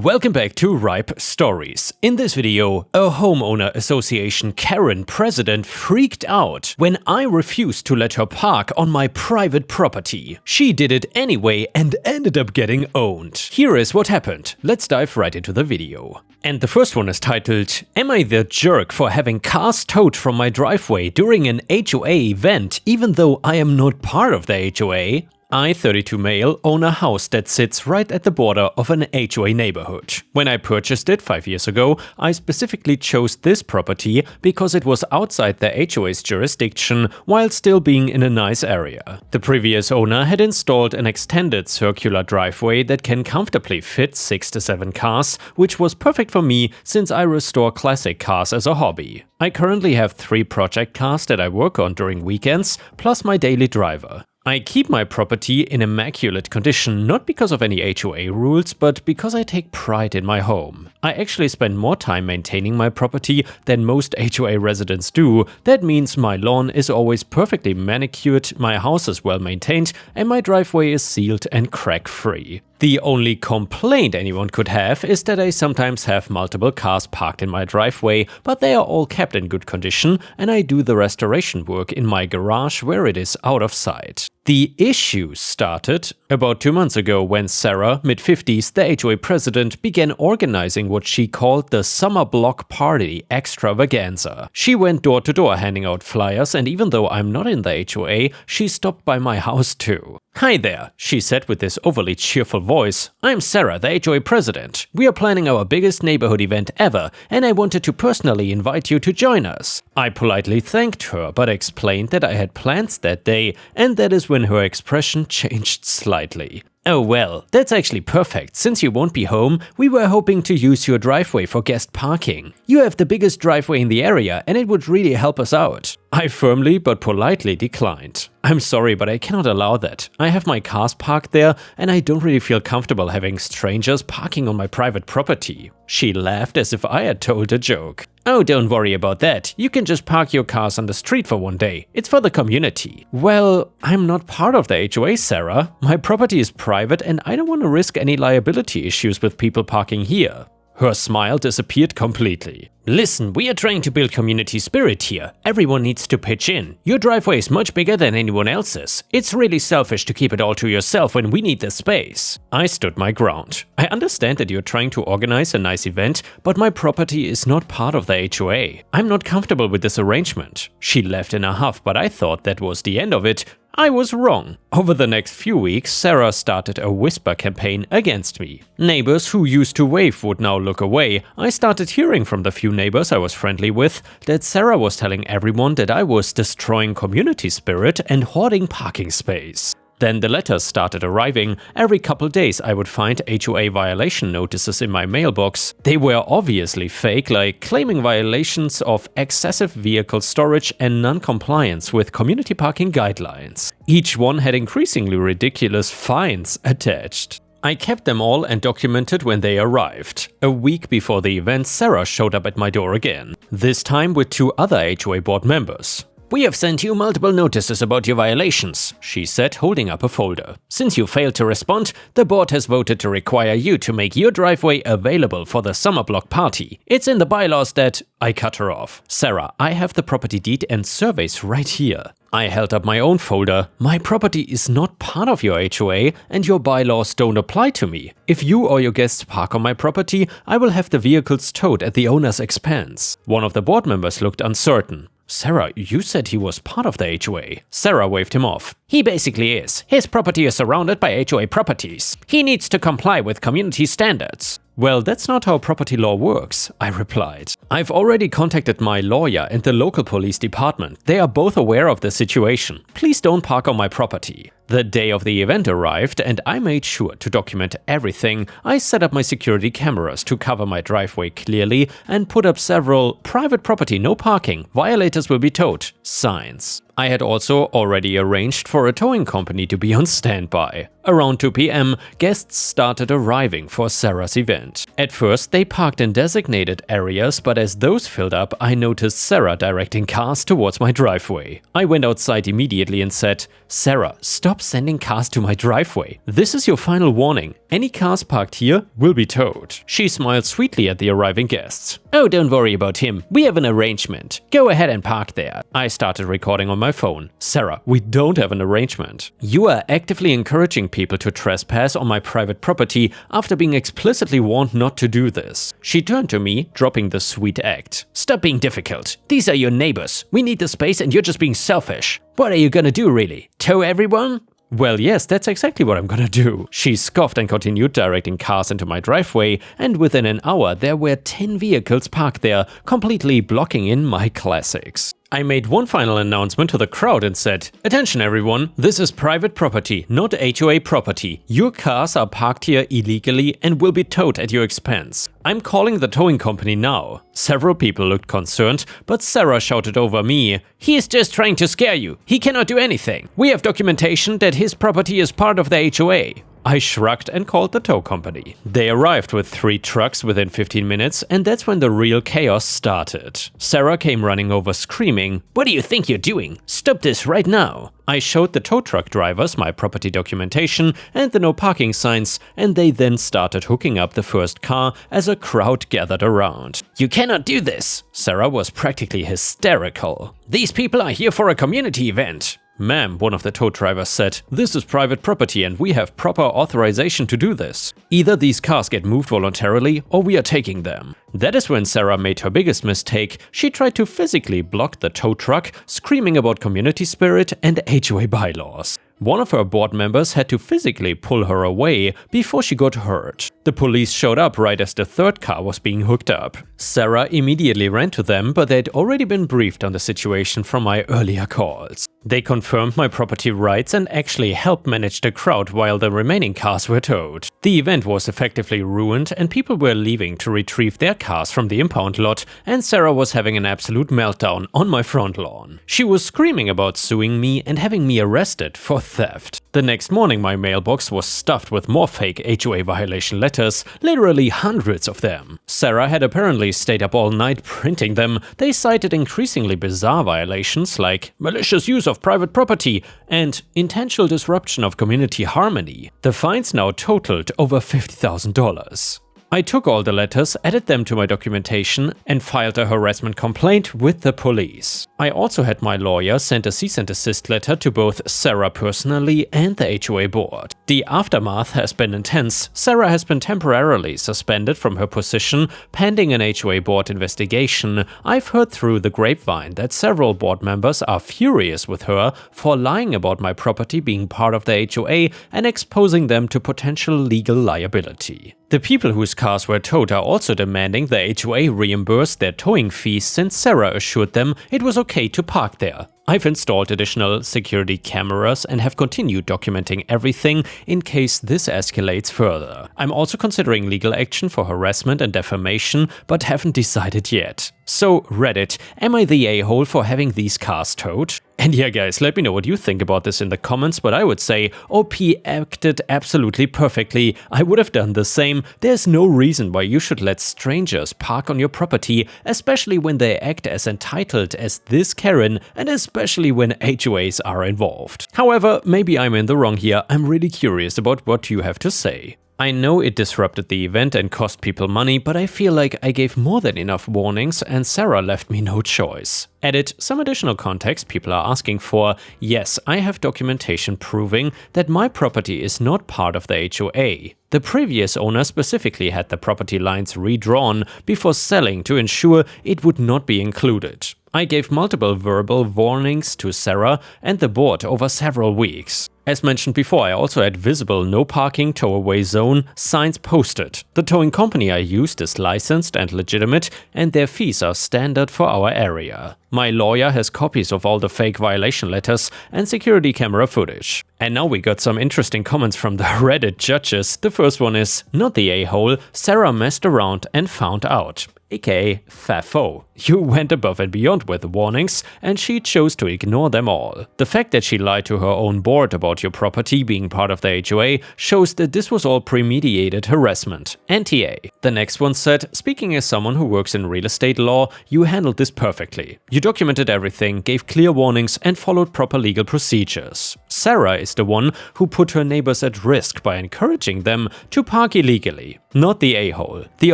Welcome back to Ripe Stories. In this video, a homeowner association Karen president freaked out when I refused to let her park on my private property. She did it anyway and ended up getting owned. Here is what happened. Let's dive right into the video. And the first one is titled, "Am I the jerk for having cars towed from my driveway during an HOA event even though I am not part of the HOA?" I, 32 male, own a house that sits right at the border of an HOA neighborhood. When I purchased it 5 years ago, I specifically chose this property because it was outside the HOA's jurisdiction while still being in a nice area. The previous owner had installed an extended circular driveway that can comfortably fit 6 to 7 cars, which was perfect for me since I restore classic cars as a hobby. I currently have 3 project cars that I work on during weekends, plus my daily driver. I keep my property in immaculate condition not because of any HOA rules, but because I take pride in my home. I actually spend more time maintaining my property than most HOA residents do. That means my lawn is always perfectly manicured, my house is well maintained, and my driveway is sealed and crack-free. The only complaint anyone could have is that I sometimes have multiple cars parked in my driveway, but they are all kept in good condition and I do the restoration work in my garage where it is out of sight. The issue started about 2 months ago when Sarah, mid-50s, the HOA president, began organizing what she called the Summer Block Party Extravaganza. She went door to door handing out flyers, and even though I'm not in the HOA, she stopped by my house too. "Hi there," she said with this overly cheerful voice. "I'm Sarah, the HOA president. We are planning our biggest neighborhood event ever, and I wanted to personally invite you to join us." I politely thanked her, but explained that I had plans that day, and that is when her expression changed slightly. "Oh well, that's actually perfect. Since you won't be home, we were hoping to use your driveway for guest parking. You have the biggest driveway in the area and it would really help us out." I firmly but politely declined. "I'm sorry, but I cannot allow that. I have my cars parked there and I don't really feel comfortable having strangers parking on my private property." She laughed as if I had told a joke. "Oh, don't worry about that. You can just park your cars on the street for one day. It's for the community." "Well, I'm not part of the HOA, Sarah. My property is private and I don't want to risk any liability issues with people parking here." Her smile disappeared completely. "Listen, we are trying to build community spirit here. Everyone needs to pitch in. Your driveway is much bigger than anyone else's. It's really selfish to keep it all to yourself when we need the space." I stood my ground. "I understand that you're trying to organize a nice event, but my property is not part of the HOA. I'm not comfortable with this arrangement." She left in a huff, but I thought that was the end of it. I was wrong. Over the next few weeks, Sarah started a whisper campaign against me. Neighbors who used to wave would now look away. I started hearing from the few neighbors I was friendly with that Sarah was telling everyone that I was destroying community spirit and hoarding parking space. Then the letters started arriving. Every couple days I would find HOA violation notices in my mailbox. They were obviously fake, like claiming violations of excessive vehicle storage and non-compliance with community parking guidelines. Each one had increasingly ridiculous fines attached. I kept them all and documented when they arrived. A week before the event, Sarah showed up at my door again, this time with 2 other HOA board members. "We have sent you multiple notices about your violations," she said, holding up a folder. "Since you failed to respond, the board has voted to require you to make your driveway available for the summer block party. It's in the bylaws that—" I cut her off. "Sarah, I have the property deed and surveys right here." I held up my own folder. "My property is not part of your HOA and your bylaws don't apply to me. If you or your guests park on my property, I will have the vehicles towed at the owner's expense." One of the board members looked uncertain. "Sarah, you said he was part of the HOA." Sarah waved him off. "He basically is. His property is surrounded by HOA properties. He needs to comply with community standards." "Well, that's not how property law works," I replied. "I've already contacted my lawyer and the local police department. They are both aware of the situation. Please don't park on my property." The day of the event arrived and I made sure to document everything. I set up my security cameras to cover my driveway clearly and put up several "private property, no parking, violators will be towed" signs. I had also already arranged for a towing company to be on standby. Around 2 p.m., guests started arriving for Sarah's event. At first, they parked in designated areas, but as those filled up, I noticed Sarah directing cars towards my driveway. I went outside immediately and said, "Sarah, stop stop sending cars to my driveway. This is your final warning. Any cars parked here will be towed. She smiled sweetly at the arriving guests. Oh, don't worry about him. We have an arrangement. Go ahead and park there. I started recording on my phone. Sarah, we don't have an arrangement. You are actively encouraging people to trespass on my private property after being explicitly warned not to do this. She turned to me, dropping the sweet act. Stop being difficult. These are your neighbors. We need the space and you're just being selfish. What are you gonna do really? Tow everyone? Well, yes, that's exactly what I'm gonna do. She scoffed and continued directing cars into my driveway, and within an hour there were 10 vehicles parked there, completely blocking in my classics. I made one final announcement to the crowd and said, "Attention everyone, this is private property, not HOA property. Your cars are parked here illegally and will be towed at your expense. I'm calling the towing company now." Several people looked concerned, but Sarah shouted over me, "He is just trying to scare you. He cannot do anything. We have documentation that his property is part of the HOA." I shrugged and called the tow company. They arrived with 3 trucks within 15 minutes, and that's when the real chaos started. Sarah came running over screaming, "What do you think you're doing? Stop this right now!" I showed the tow truck drivers my property documentation and the no parking signs, and they then started hooking up the first car as a crowd gathered around. "You cannot do this!" Sarah was practically hysterical. "These people are here for a community event." "Ma'am," one of the tow drivers said, "this is private property and we have proper authorization to do this. Either these cars get moved voluntarily or we are taking them." That is when Sarah made her biggest mistake. She tried to physically block the tow truck, screaming about community spirit and HOA bylaws. One of her board members had to physically pull her away before she got hurt. The police showed up right as the third car was being hooked up. Sarah immediately ran to them, but they'd already been briefed on the situation from my earlier calls. They confirmed my property rights and actually helped manage the crowd while the remaining cars were towed. The event was effectively ruined and people were leaving to retrieve their cars from the impound lot, and Sarah was having an absolute meltdown on my front lawn. She was screaming about suing me and having me arrested for theft. The next morning my mailbox was stuffed with more fake HOA violation letters, literally hundreds of them. Sarah had apparently stayed up all night printing them. They cited increasingly bizarre violations like malicious use of private property and intentional disruption of community harmony. The fines now totaled over $50,000. I took all the letters, added them to my documentation, and filed a harassment complaint with the police. I also had my lawyer send a cease and desist letter to both Sarah personally and the HOA board. The aftermath has been intense. Sarah has been temporarily suspended from her position pending an HOA board investigation. I've heard through the grapevine that several board members are furious with her for lying about my property being part of the HOA and exposing them to potential legal liability. The people whose cars were towed are also demanding the HOA reimburse their towing fees since Sarah assured them it was okay to park there. I've installed additional security cameras and have continued documenting everything in case this escalates further. I'm also considering legal action for harassment and defamation, but haven't decided yet. So Reddit, am I the a-hole for having these cars towed? And yeah guys, let me know what you think about this in the comments, but I would say OP acted absolutely perfectly. I would have done the same. There's no reason why you should let strangers park on your property, especially when they act as entitled as this Karen, and especially when HOAs are involved. However, maybe I'm in the wrong here. I'm really curious about what you have to say. I know it disrupted the event and cost people money, but I feel like I gave more than enough warnings and Sarah left me no choice. Added some additional context people are asking for. Yes, I have documentation proving that my property is not part of the HOA. The previous owner specifically had the property lines redrawn before selling to ensure it would not be included. I gave multiple verbal warnings to Sarah and the board over several weeks. As mentioned before, I also had visible no parking tow-away zone signs posted. The towing company I used is licensed and legitimate, and their fees are standard for our area. My lawyer has copies of all the fake violation letters and security camera footage. And now we got some interesting comments from the Reddit judges. The first one is, not the a-hole, Sarah messed around and found out. aka Fafo. You went above and beyond with warnings, and she chose to ignore them all. The fact that she lied to her own board about your property being part of the HOA shows that this was all premeditated harassment. NTA. The next one said, speaking as someone who works in real estate law, you handled this perfectly. You documented everything, gave clear warnings, and followed proper legal procedures. Sarah is the one who put her neighbors at risk by encouraging them to park illegally, not the a-hole. The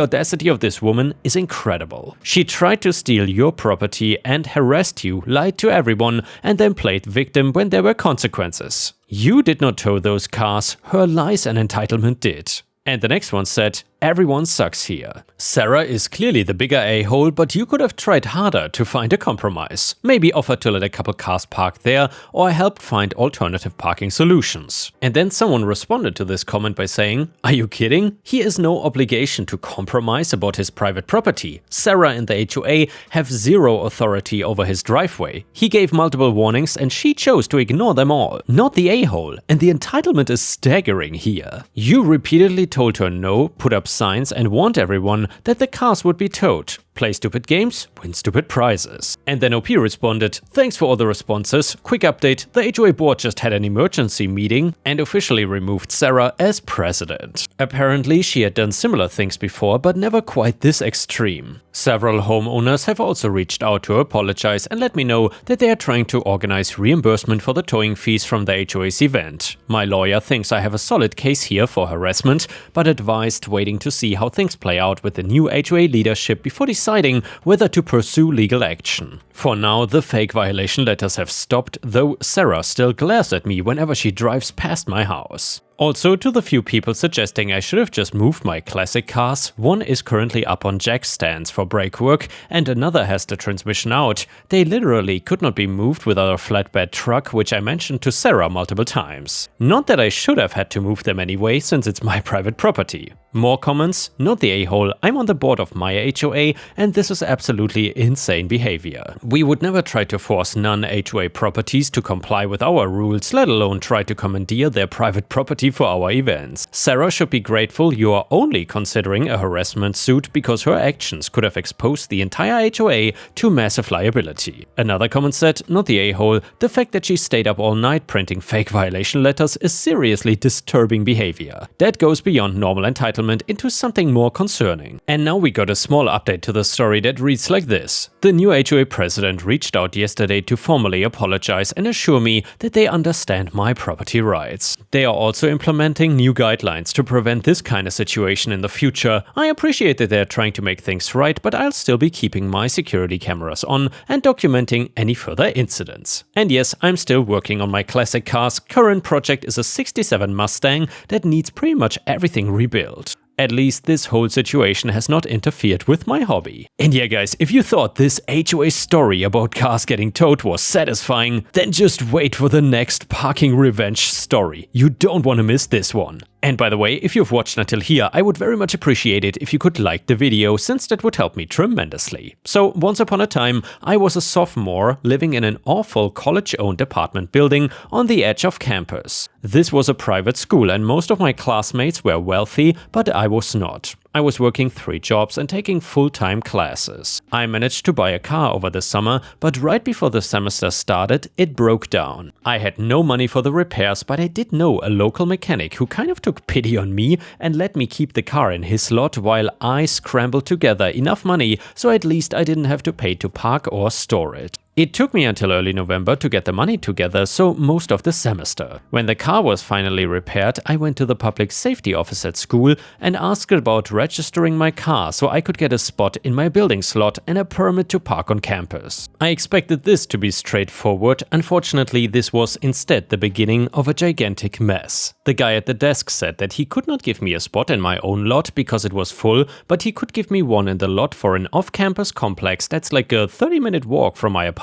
audacity of this woman is incredible. She tried to steal your property and harassed you, lied to everyone, and then played victim when there were consequences. You did not tow those cars, her lies and entitlement did. And the next one said, everyone sucks here. Sarah is clearly the bigger a-hole, but you could have tried harder to find a compromise. Maybe offered to let a couple cars park there, or helped find alternative parking solutions. And then someone responded to this comment by saying, are you kidding? He has no obligation to compromise about his private property. Sarah and the HOA have zero authority over his driveway. He gave multiple warnings and she chose to ignore them all. Not the a-hole. And the entitlement is staggering here. You repeatedly told her no, put up signs and warned everyone that the cars would be towed. Play stupid games, win stupid prizes. And then OP responded, thanks for all the responses. Quick update, the HOA board just had an emergency meeting and officially removed Sarah as president. Apparently she had done similar things before, but never quite this extreme. Several homeowners have also reached out to apologize and let me know that they are trying to organize reimbursement for the towing fees from the HOA's event. My lawyer thinks I have a solid case here for harassment, but advised waiting to see how things play out with the new HOA leadership before deciding whether to pursue legal action. For now, the fake violation letters have stopped, though Sarah still glares at me whenever she drives past my house. Also, to the few people suggesting I should have just moved my classic cars, one is currently up on jack stands for brake work and another has the transmission out. They literally could not be moved without a flatbed truck, which I mentioned to Sarah multiple times. Not that I should have had to move them anyway, since it's my private property. More comments? Not the a-hole, I'm on the board of my HOA and this is absolutely insane behavior. We would never try to force non-HOA properties to comply with our rules, let alone try to commandeer their private property for our events. Sarah should be grateful you are only considering a harassment suit because her actions could have exposed the entire HOA to massive liability. Another comment said, not the a-hole, the fact that she stayed up all night printing fake violation letters is seriously disturbing behavior. That goes beyond normal entitlement into something more concerning. And now we got a small update to the story that reads like this. The new HOA president reached out yesterday to formally apologize and assure me that they understand my property rights. They are also implementing new guidelines to prevent this kind of situation in the future. I appreciate that they're trying to make things right, but I'll still be keeping my security cameras on and documenting any further incidents. And yes, I'm still working on my classic cars. Current project is a 67 Mustang that needs pretty much everything rebuilt. At least this whole situation has not interfered with my hobby. And yeah guys, if you thought this HOA story about cars getting towed was satisfying, then just wait for the next parking revenge story. You don't want to miss this one. And by the way, if you've watched until here, I would very much appreciate it if you could like the video, since that would help me tremendously. So, once upon a time, I was a sophomore living in an awful college-owned apartment building on the edge of campus. This was a private school and most of my classmates were wealthy, but I was not. I was working 3 jobs and taking full-time classes. I managed to buy a car over the summer, but right before the semester started, it broke down. I had no money for the repairs, but I did know a local mechanic who kind of took pity on me and let me keep the car in his lot while I scrambled together enough money so at least I didn't have to pay to park or store it. It took me until early November to get the money together, so most of the semester. When the car was finally repaired, I went to the public safety office at school and asked about registering my car so I could get a spot in my building slot and a permit to park on campus. I expected this to be straightforward. Unfortunately, this was instead the beginning of a gigantic mess. The guy at the desk said that he could not give me a spot in my own lot because it was full, but he could give me one in the lot for an off-campus complex that's like a 30-minute walk from my apartment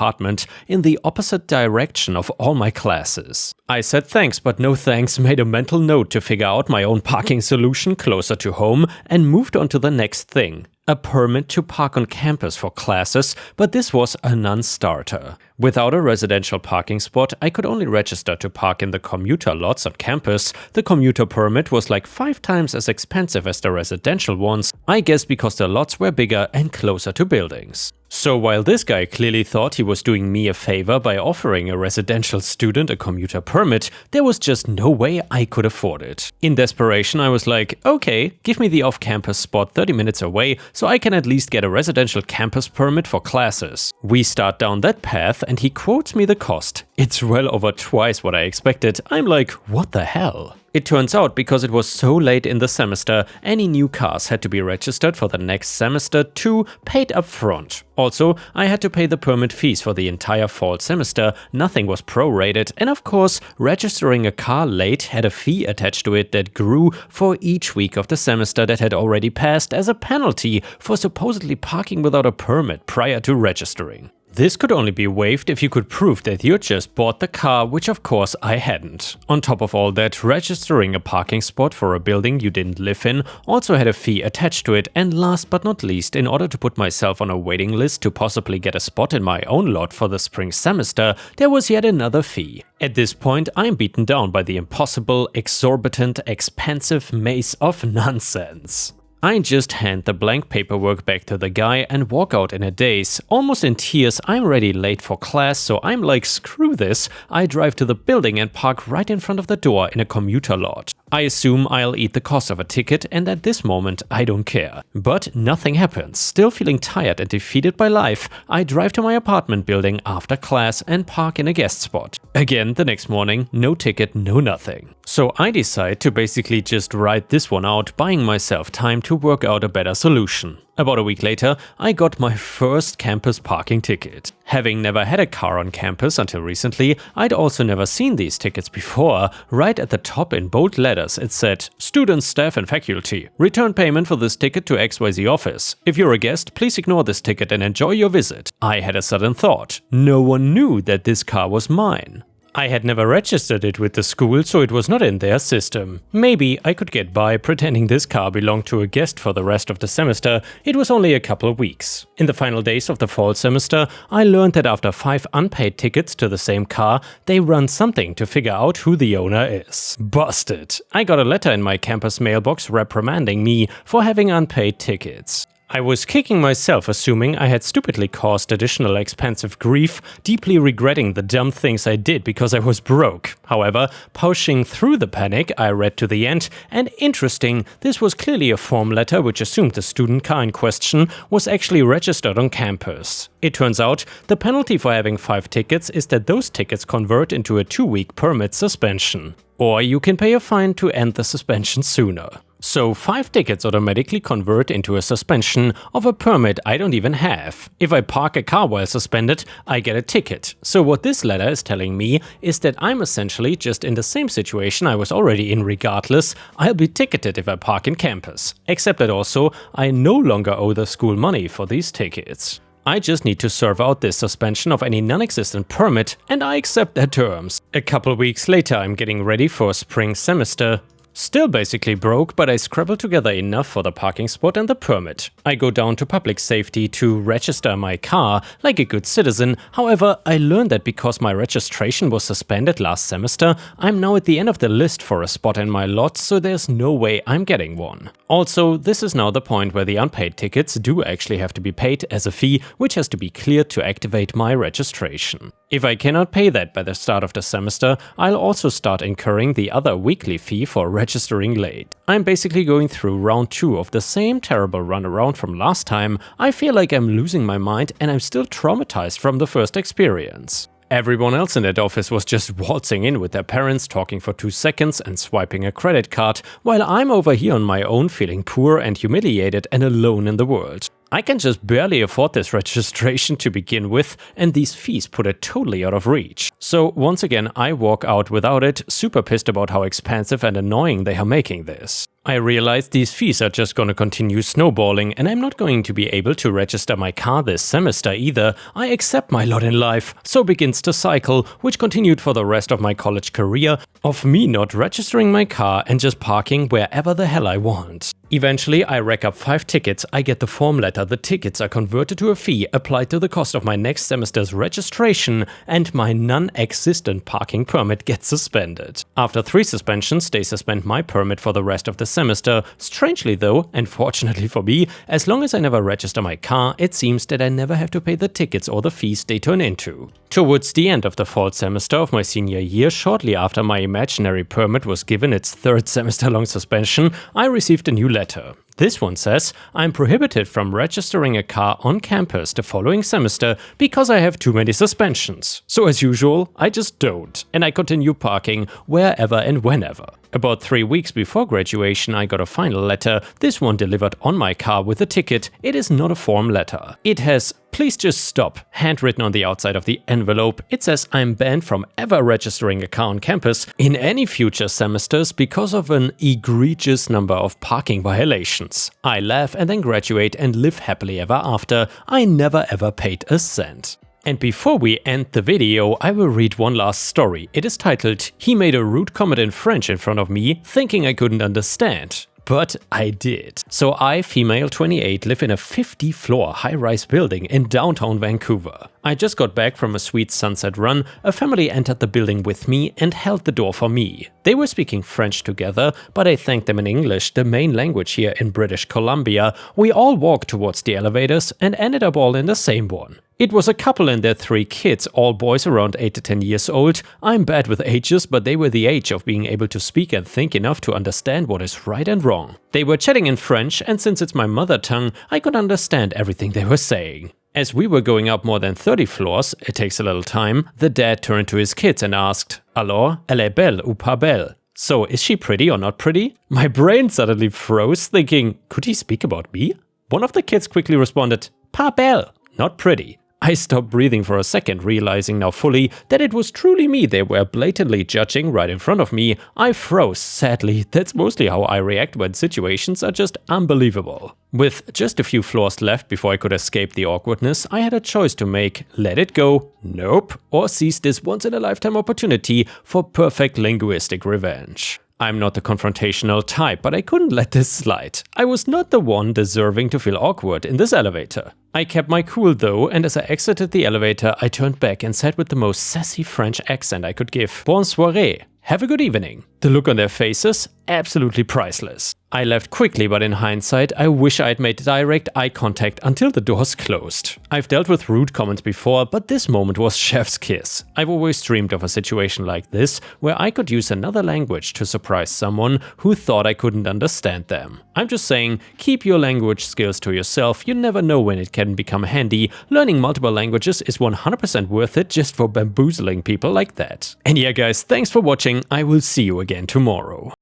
in the opposite direction of all my classes. I said thanks but no thanks, made a mental note to figure out my own parking solution closer to home and moved on to the next thing. A permit to park on campus for classes, but this was a non-starter. Without a residential parking spot, I could only register to park in the commuter lots on campus. The commuter permit was like 5 times as expensive as the residential ones, I guess because the lots were bigger and closer to buildings. So while this guy clearly thought he was doing me a favor by offering a residential student a commuter permit, there was just no way I could afford it. In desperation, I was like, okay, give me the off-campus spot 30 minutes away so I can at least get a residential campus permit for classes. We start down that path and he quotes me the cost. It's well over twice what I expected. I'm like, what the hell? It turns out because it was so late in the semester, any new cars had to be registered for the next semester too, paid up front. Also, I had to pay the permit fees for the entire fall semester, nothing was prorated, and of course, registering a car late had a fee attached to it that grew for each week of the semester that had already passed as a penalty for supposedly parking without a permit prior to registering. This could only be waived if you could prove that you just bought the car, which of course I hadn't. On top of all that, registering a parking spot for a building you didn't live in also had a fee attached to it, and last but not least, in order to put myself on a waiting list to possibly get a spot in my own lot for the spring semester, there was yet another fee. At this point, I'm beaten down by the impossible, exorbitant, expensive maze of nonsense. I just hand the blank paperwork back to the guy and walk out in a daze. Almost in tears, I'm already late for class, so I'm like, screw this. I drive to the building and park right in front of the door in a commuter lot. I assume I'll eat the cost of a ticket, and at this moment I don't care. But nothing happens. Still feeling tired and defeated by life, I drive to my apartment building after class and park in a guest spot. Again the next morning, no ticket, no nothing. So I decide to basically just ride this one out, buying myself time to work out a better solution. About a week later, I got my first campus parking ticket. Having never had a car on campus until recently, I'd also never seen these tickets before. Right at the top in bold letters it said, "Students, staff and faculty, return payment for this ticket to XYZ office. If you're a guest, please ignore this ticket and enjoy your visit." I had a sudden thought. No one knew that this car was mine. I had never registered it with the school, so it was not in their system. Maybe I could get by pretending this car belonged to a guest for the rest of the semester. It was only a couple of weeks. In the final days of the fall semester, I learned that after 5 unpaid tickets to the same car, they run something to figure out who the owner is. Busted! I got a letter in my campus mailbox reprimanding me for having unpaid tickets. I was kicking myself, assuming I had stupidly caused additional expensive grief, deeply regretting the dumb things I did because I was broke. However, pushing through the panic, I read to the end, and interesting, this was clearly a form letter which assumed the student car in question was actually registered on campus. It turns out, the penalty for having 5 tickets is that those tickets convert into a 2-week permit suspension. Or you can pay a fine to end the suspension sooner. So 5 tickets automatically convert into a suspension of a permit I don't even have. If I park a car while suspended, I get a ticket. So what this letter is telling me is that I'm essentially just in the same situation I was already in regardless. I'll be ticketed if I park in campus. Except that also, I no longer owe the school money for these tickets. I just need to serve out this suspension of any non-existent permit, and I accept their terms. A couple weeks later, I'm getting ready for spring semester. Still basically broke, but I scrabbled together enough for the parking spot and the permit. I go down to public safety to register my car like a good citizen. However, I learned that because my registration was suspended last semester, I'm now at the end of the list for a spot in my lot, so there's no way I'm getting one. Also, this is now the point where the unpaid tickets do actually have to be paid as a fee, which has to be cleared to activate my registration. If I cannot pay that by the start of the semester, I'll also start incurring the other weekly fee for registering late. I'm basically going through round 2 of the same terrible runaround from last time. I feel like I'm losing my mind and I'm still traumatized from the first experience. Everyone else in that office was just waltzing in with their parents, talking for 2 seconds and swiping a credit card, while I'm over here on my own feeling poor and humiliated and alone in the world. I can just barely afford this registration to begin with, and these fees put it totally out of reach. So once again, I walk out without it, super pissed about how expensive and annoying they are making this. I realize these fees are just gonna continue snowballing, and I'm not going to be able to register my car this semester either. I accept my lot in life. So begins the cycle, which continued for the rest of my college career, of me not registering my car and just parking wherever the hell I want. Eventually, I rack up 5 tickets, I get the form letter, the tickets are converted to a fee applied to the cost of my next semester's registration, and my non-existent parking permit gets suspended. After 3 suspensions, they suspend my permit for the rest of the semester. Strangely though, and fortunately for me, as long as I never register my car, it seems that I never have to pay the tickets or the fees they turn into. Towards the end of the fall semester of my senior year, shortly after my imaginary permit was given its 3rd semester-long suspension, I received a new letter. This one says, I'm prohibited from registering a car on campus the following semester because I have too many suspensions. So as usual, I just don't, and I continue parking wherever and whenever. About 3 weeks before graduation, I got a final letter, this one delivered on my car with a ticket. It is not a form letter. It has, please just stop, handwritten on the outside of the envelope. It says I'm banned from ever registering a car on campus in any future semesters because of an egregious number of parking violations. I laugh and then graduate and live happily ever after. I never ever paid a cent. And before we end the video, I will read one last story. It is titled, He made a rude comment in French in front of me, thinking I couldn't understand. But I did. So I, female 28, live in a 50-floor high-rise building in downtown Vancouver. I just got back from a sweet sunset run. A family entered the building with me and held the door for me. They were speaking French together, but I thanked them in English, the main language here in British Columbia. We all walked towards the elevators and ended up all in the same one. It was a couple and their 3 kids, all boys around 8 to 10 years old. I'm bad with ages, but they were the age of being able to speak and think enough to understand what is right and wrong. They were chatting in French, and since it's my mother tongue, I could understand everything they were saying. As we were going up more than 30 floors, it takes a little time, the dad turned to his kids and asked, Alors, elle est belle ou pas belle? So, is she pretty or not pretty? My brain suddenly froze, thinking, could he speak about me? One of the kids quickly responded, Pas belle, not pretty. I stopped breathing for a second, realizing now fully that it was truly me they were blatantly judging right in front of me. I froze, sadly. That's mostly how I react when situations are just unbelievable. With just a few floors left before I could escape the awkwardness, I had a choice to make: let it go, nope, or seize this once-in-a-lifetime opportunity for perfect linguistic revenge. I'm not the confrontational type, but I couldn't let this slide. I was not the one deserving to feel awkward in this elevator. I kept my cool though, and as I exited the elevator, I turned back and said with the most sassy French accent I could give, Bonne soirée, have a good evening. The look on their faces, absolutely priceless. I left quickly, but in hindsight, I wish I had made direct eye contact until the doors closed. I've dealt with rude comments before, but this moment was chef's kiss. I've always dreamed of a situation like this, where I could use another language to surprise someone who thought I couldn't understand them. I'm just saying, keep your language skills to yourself, you never know when it can become handy. Learning multiple languages is 100% worth it just for bamboozling people like that. And yeah guys, thanks for watching, I will see you again tomorrow.